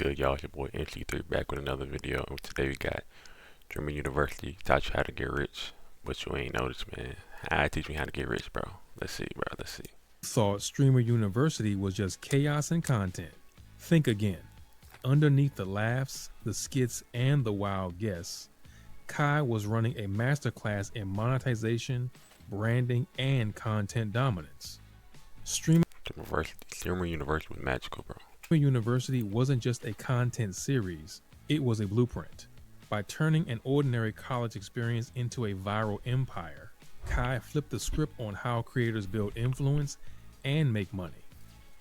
Good, y'all? It's your boy MC3 back with another video. And today we got Dreamer University taught you how to get rich, but you ain't noticed, man. I teach me how to get rich, bro. Let's see, bro. Let's see. Thought Streamer University was just chaos and content. Think again. Underneath the laughs, the skits, and the wild guests, Kai was running a masterclass in monetization, branding, and content dominance. Streamer University was magical, bro. University wasn't just a content series, it was a blueprint. By turning an ordinary college experience into a viral empire, Kai flipped the script on how creators build influence and make money.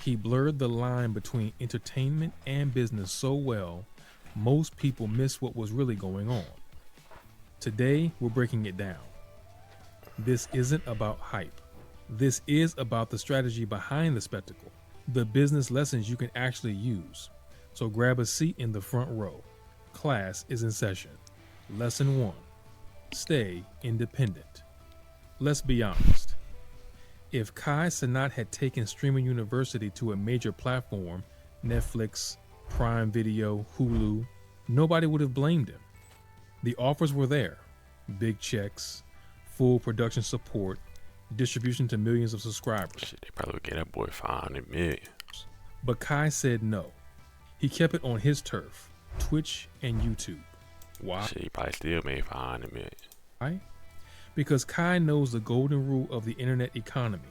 He blurred the line between entertainment and business so well, most people miss what was really going on. Today, we're breaking it down. This isn't about hype. This is about the strategy behind the spectacle, the business lessons you can actually use. So grab a seat in the front row. Class is in session. Lesson 1. Stay independent. Let's be honest. If Kai Cenat had taken Streamer University to a major platform, Netflix, Prime Video, Hulu, nobody would have blamed him. The offers were there. Big checks, full production support, distribution to millions of subscribers. Shit, they probably would get that boy 500 million. But Kai said no. He kept it on his turf, Twitch and YouTube. Why? Shit, he probably still made 500 million. Why? Because Kai knows the golden rule of the internet economy.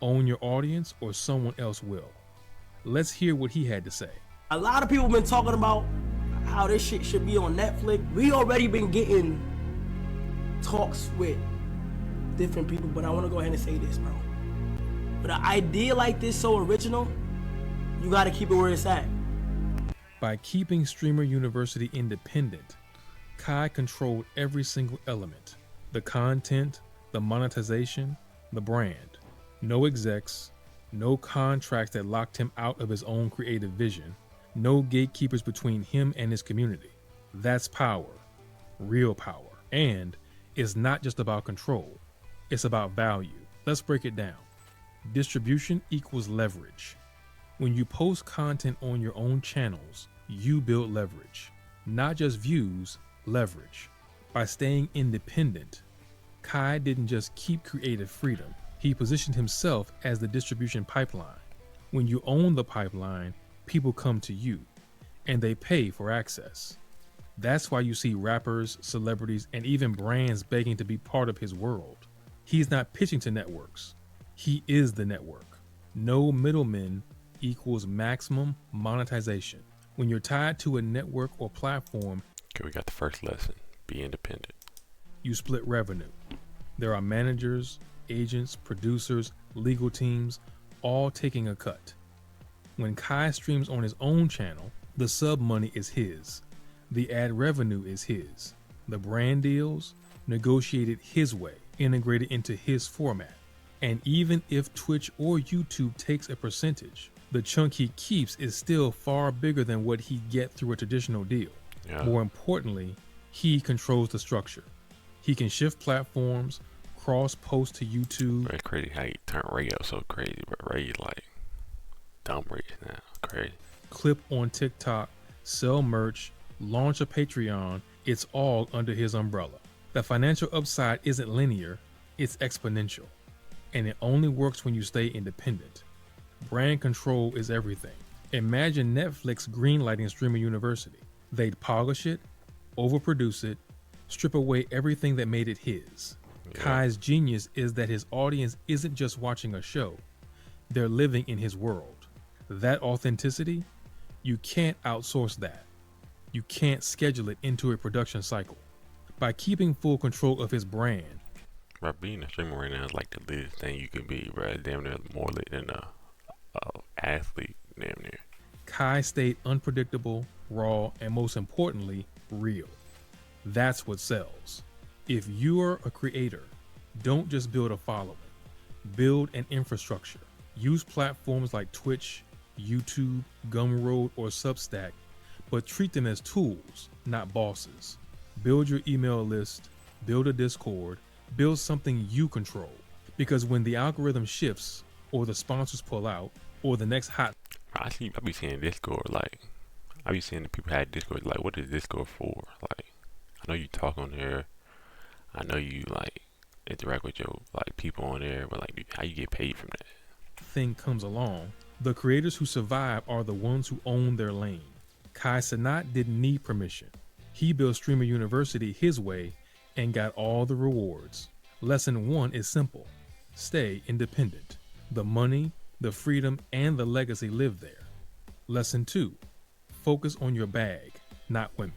Own your audience or someone else will. Let's hear what he had to say. A lot of people have been talking about how this shit should be on Netflix. We already been getting talks with different people, but I want to go ahead and say this, bro. But an idea like this so original, you got to keep it where it's at. By keeping Streamer University independent, Kai controlled every single element. The content, the monetization, the brand. No execs, no contracts that locked him out of his own creative vision, no gatekeepers between him and his community. That's power, real power. And it's not just about control, it's about value. Let's break it down. Distribution equals leverage. When you post content on your own channels, you build leverage. Not just views, leverage. By staying independent, Kai didn't just keep creative freedom, he positioned himself as the distribution pipeline. When you own the pipeline, people come to you, and they pay for access. That's why you see rappers, celebrities, and even brands begging to be part of his world. He's not pitching to networks. He is the network. No middlemen equals maximum monetization. When you're tied to a network or platform, Okay, we got the first lesson. Be independent. you split revenue. There are managers, agents, producers, legal teams, all taking a cut. When Kai streams on his own channel, the sub money is his. The ad revenue is his. The brand deals, negotiated his way, integrated into his format. And even if Twitch or YouTube takes a percentage, the chunk he keeps is still far bigger than what he'd get through a traditional deal. Yeah. More importantly, he controls the structure. He can shift platforms, cross-post to YouTube. Bro, it's crazy how you turn Ray up so crazy, but Ray like dumb Ray now. Crazy. Clip on TikTok, sell merch, launch a Patreon. It's all under his umbrella. The financial upside isn't linear, it's exponential. And it only works when you stay independent. Brand control is everything. Imagine Netflix greenlighting Streamer University. They'd polish it, overproduce it, strip away everything that made it his. Yeah. Kai's genius is that his audience isn't just watching a show, they're living in his world. That authenticity, you can't outsource that. You can't schedule it into a production cycle. By keeping full control of his brand, Bro, being a streamer right now is like the littlest thing you could be, bro. Damn near more lit than a athlete, damn near. Kai stayed unpredictable, raw, and most importantly, real. That's what sells. If you're a creator, don't just build a following. Build an infrastructure. Use platforms like Twitch, YouTube, Gumroad, or Substack, but treat them as tools, not bosses. Build your email list, build a Discord, build something you control. Because when the algorithm shifts, or the sponsors pull out, or the next hot I be seeing Discord like I be seeing the people had Discord. Like, what is Discord for? Like, I know you talk on there. I know you like interact with your like people on there, but like, how you get paid from that? Thing comes along, the creators who survive are the ones who own their lane. Kai Cenat didn't need permission. He built Streamer University his way and got all the rewards. Lesson 1 is simple. Stay independent. The money, the freedom, and the legacy live there. Lesson 2. Focus on your bag, not women.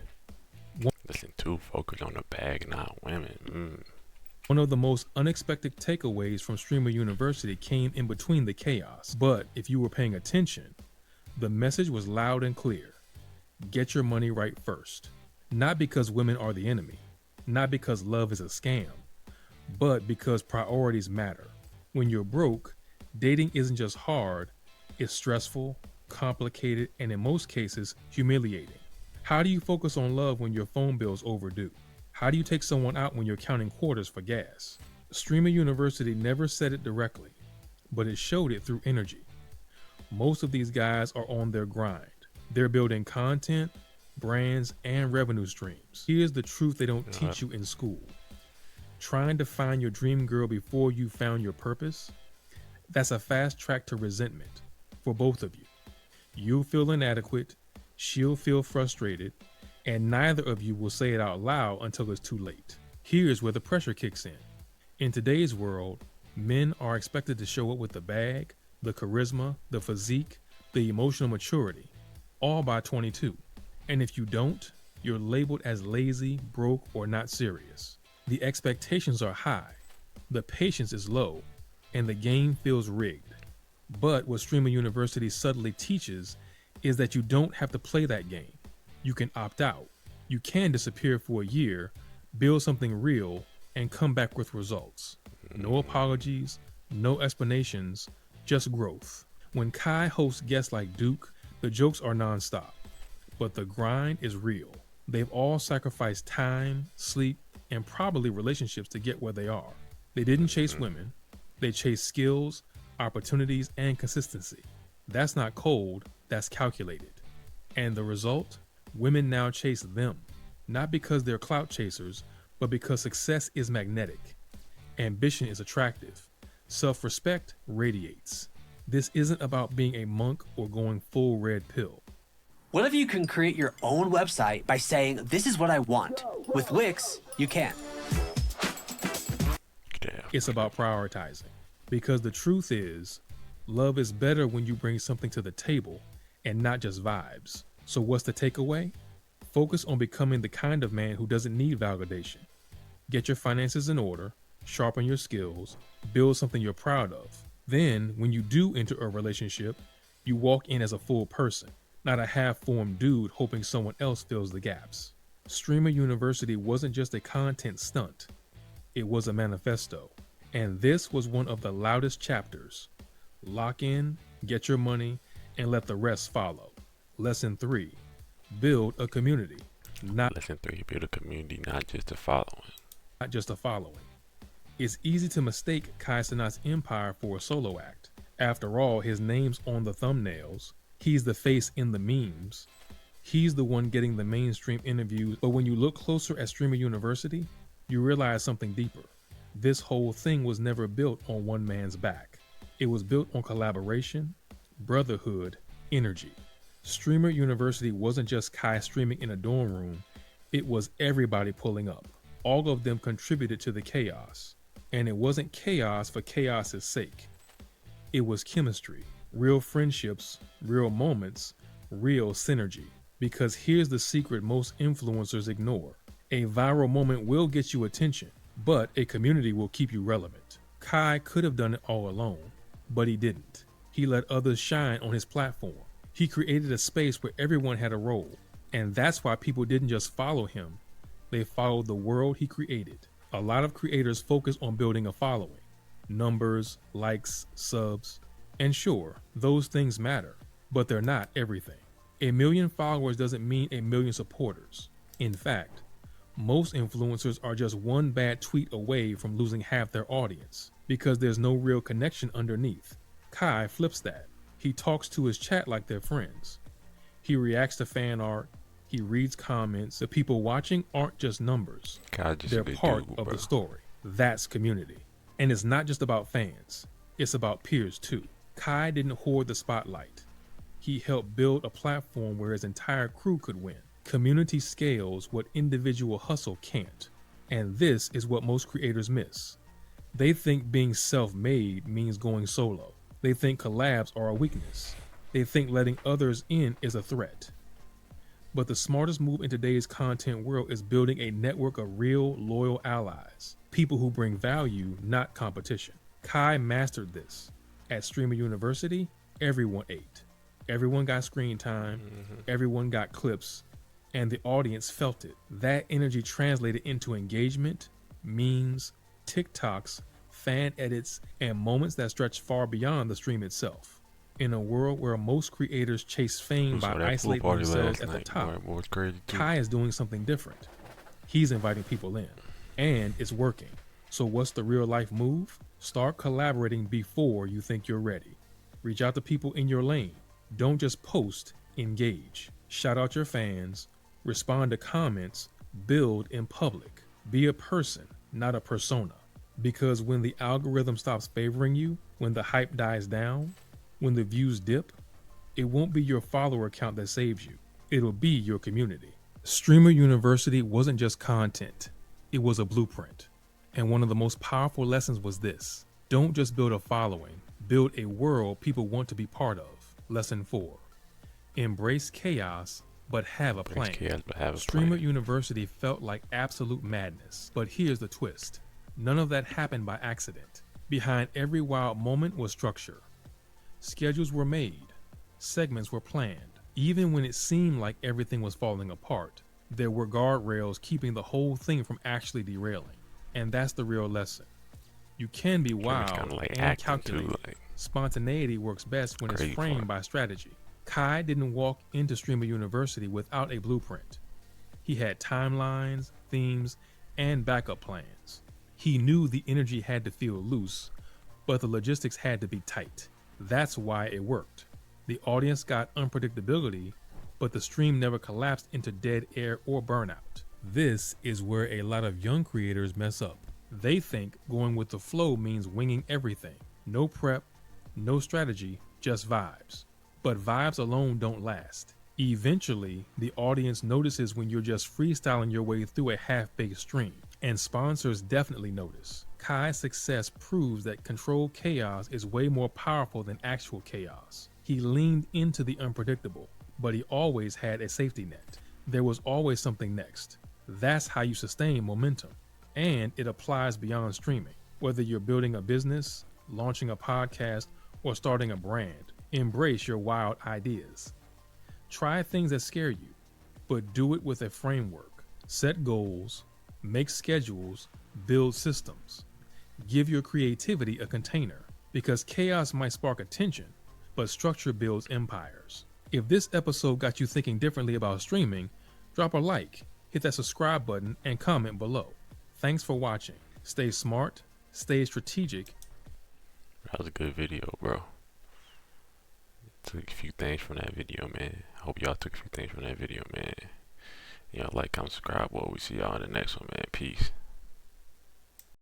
Lesson 2. Focus on the bag, not women. One of the most unexpected takeaways from Streamer University came in between the chaos. But if you were paying attention, the message was loud and clear. Get your money right first. Not because women are the enemy, not because love is a scam, but because priorities matter. When you're broke, dating isn't just hard, it's stressful, complicated, and in most cases, humiliating. How do you focus on love when your phone bill's overdue? How do you take someone out when you're counting quarters for gas? Streamer University never said it directly, but it showed it through energy. Most of these guys are on their grind. They're building content, brands, and revenue streams. Here's the truth they don't teach you in school. Trying to find your dream girl before you found your purpose, that's a fast track to resentment for both of you. You'll feel inadequate, she'll feel frustrated, and neither of you will say it out loud until it's too late. Here's where the pressure kicks in. In today's world, men are expected to show up with the bag, the charisma, the physique, the emotional maturity, all by 22. And if you don't, you're labeled as lazy, broke, or not serious. The expectations are high, the patience is low, and the game feels rigged. But what Streamer University subtly teaches is that you don't have to play that game. You can opt out. You can disappear for a year, build something real, and come back with results. No apologies, no explanations, just growth. When Kai hosts guests like Duke, the jokes are nonstop, but the grind is real. They've all sacrificed time, sleep, and probably relationships to get where they are. They didn't chase women. They chased skills, opportunities, and consistency. That's not cold, that's calculated. And the result? Women now chase them, not because they're clout chasers, but because success is magnetic. Ambition is attractive. Self-respect radiates. This isn't about being a monk or going full red pill. What if you can create your own website by saying, this is what I want? With Wix, you can. It's about prioritizing. Because the truth is, love is better when you bring something to the table and not just vibes. So what's the takeaway? Focus on becoming the kind of man who doesn't need validation. Get your finances in order, sharpen your skills, build something you're proud of. Then, when you do enter a relationship, you walk in as a full person, not a half-formed dude hoping someone else fills the gaps. Streamer University wasn't just a content stunt. It was a manifesto. And this was one of the loudest chapters. Lock in, get your money, and let the rest follow. Lesson 3, build a community. Lesson 3, build a community, not just a following. Not just a following. It's easy to mistake Kai Cenat's empire for a solo act. After all, his name's on the thumbnails. He's the face in the memes. He's the one getting the mainstream interviews. But when you look closer at Streamer University, you realize something deeper. This whole thing was never built on one man's back. It was built on collaboration, brotherhood, energy. Streamer University wasn't just Kai streaming in a dorm room. It was everybody pulling up. All of them contributed to the chaos. And it wasn't chaos for chaos's sake. It was chemistry, real friendships, real moments, real synergy. Because here's the secret most influencers ignore. A viral moment will get you attention, but a community will keep you relevant. Kai could have done it all alone, but he didn't. He let others shine on his platform. He created a space where everyone had a role. And that's why people didn't just follow him. They followed the world he created. A lot of creators focus on building a following. Numbers, likes, subs. And sure, those things matter, but they're not everything. 1 million followers doesn't mean 1 million supporters. In fact, most influencers are just one bad tweet away from losing half their audience because there's no real connection underneath. Kai flips that. He talks to his chat like they're friends. He reacts to fan art. He reads comments. The people watching aren't just numbers. God, just They're a good part dude, of bro. the story. That's community. And it's not just about fans. It's about peers too. Kai didn't hoard the spotlight. He helped build a platform where his entire crew could win. Community scales what individual hustle can't. And this is what most creators miss. They think being self-made means going solo. They think collabs are a weakness. They think letting others in is a threat. But the smartest move in today's content world is building a network of real, loyal allies. People who bring value, not competition. Kai mastered this. At Streamer University, everyone ate. Everyone got screen time. Everyone got clips. And the audience felt it. That energy translated into engagement, memes, TikToks, fan edits, and moments that stretch far beyond the stream itself. In a world where most creators chase fame by isolating themselves at the top, What was crazy too? Kai is doing something different. He's inviting people in, and it's working. So what's the real life move? Start collaborating before you think you're ready. Reach out to people in your lane. Don't just post, engage. Shout out your fans, respond to comments, build in public. Be a person, not a persona. Because when the algorithm stops favoring you, when the hype dies down, when the views dip, it won't be your follower count that saves you. It'll be your community. Streamer University wasn't just content. It was a blueprint. And one of the most powerful lessons was this. Don't just build a following. Build a world people want to be part of. Lesson 4. Embrace chaos, but have a plan. Streamer University felt like absolute madness. But here's the twist. None of that happened by accident. Behind every wild moment was structure. Schedules were made. Segments were planned. Even when it seemed like everything was falling apart, there were guardrails keeping the whole thing from actually derailing. And that's the real lesson. You can be wild and calculated. Spontaneity works best when it's framed by strategy. Kai didn't walk into Streamer University without a blueprint. He had timelines, themes, and backup plans. He knew the energy had to feel loose, but the logistics had to be tight. That's why it worked. The audience got unpredictability, but the stream never collapsed into dead air or burnout. This is where a lot of young creators mess up. They think going with the flow means winging everything. No prep, no strategy, just vibes. But vibes alone don't last. Eventually, the audience notices when you're just freestyling your way through a half-baked stream. And sponsors definitely notice. Kai's success proves that controlled chaos is way more powerful than actual chaos. He leaned into the unpredictable, but he always had a safety net. There was always something next. That's how you sustain momentum. And it applies beyond streaming. Whether you're building a business, launching a podcast, or starting a brand, embrace your wild ideas. Try things that scare you, but do it with a framework. Set goals, make schedules, build systems. Give your creativity a container, because chaos might spark attention, but structure builds empires. If this episode got you thinking differently about streaming, drop a like, hit that subscribe button, and comment below. Thanks for watching. Stay smart, stay strategic. That was a good video, bro. Took a few things from that video, man. I hope y'all took a few things from that video, man. Y'all like, comment, subscribe. Boy, we see y'all in the next one, man. Peace.